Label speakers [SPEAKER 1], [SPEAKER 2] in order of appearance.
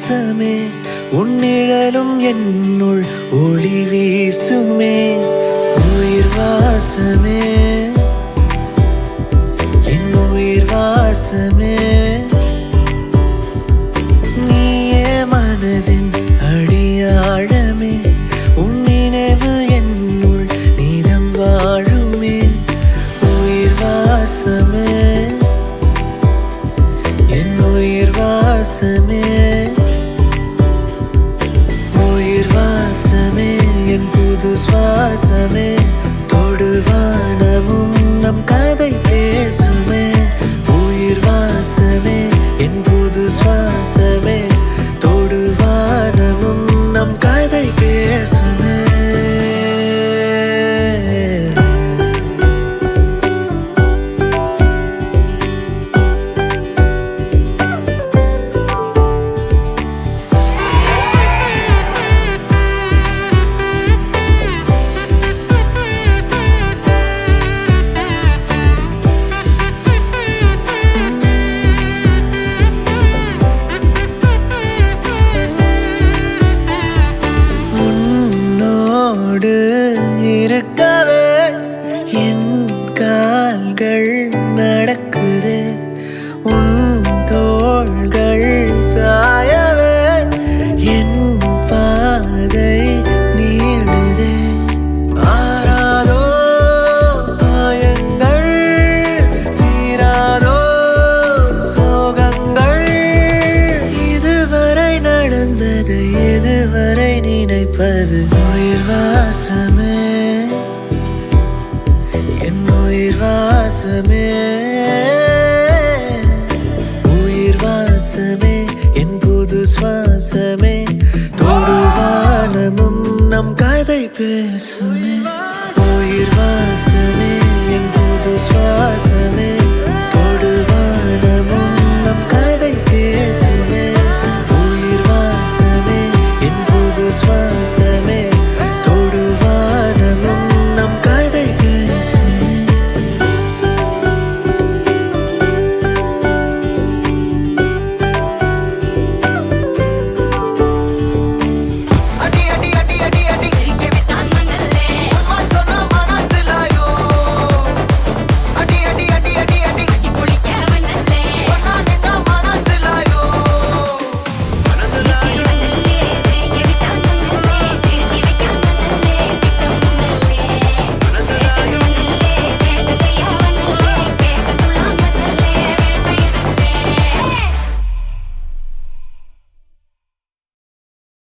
[SPEAKER 1] வாசமே உன் நிழலும் என்னுள் ஒளி வீசுமே உயிர் வாசமே என் உயிர் வாசமே நீயே மனதின் அடியாழமே உன் நினைவு என்னுள் நீதம் வாழுமே உயிர் வாசமே என் உயிர் வாசமே உயிர் வாசமே என் புது சுவாசமே தொடுவானமும் நம் கதை பேசுமே உயிர் வாசமே என் புது சுவாசமே தொடுவானமும் நம் கதை பேசுமே இருக்கவே என் கால்கள் நடக்குது உன் தோள்கள் சாயவே என் பாதை நீளுதே ஆராதோ காயங்கள் தீராதோ சோகங்கள் இதுவரை நடந்தது எதுவரை நினைப்பது உயிர் வாசமே என் உயிர் வாசமே உயிர் வாசமே என் புது சுவாசமே தொடுவானமும் நம் கதை பேசு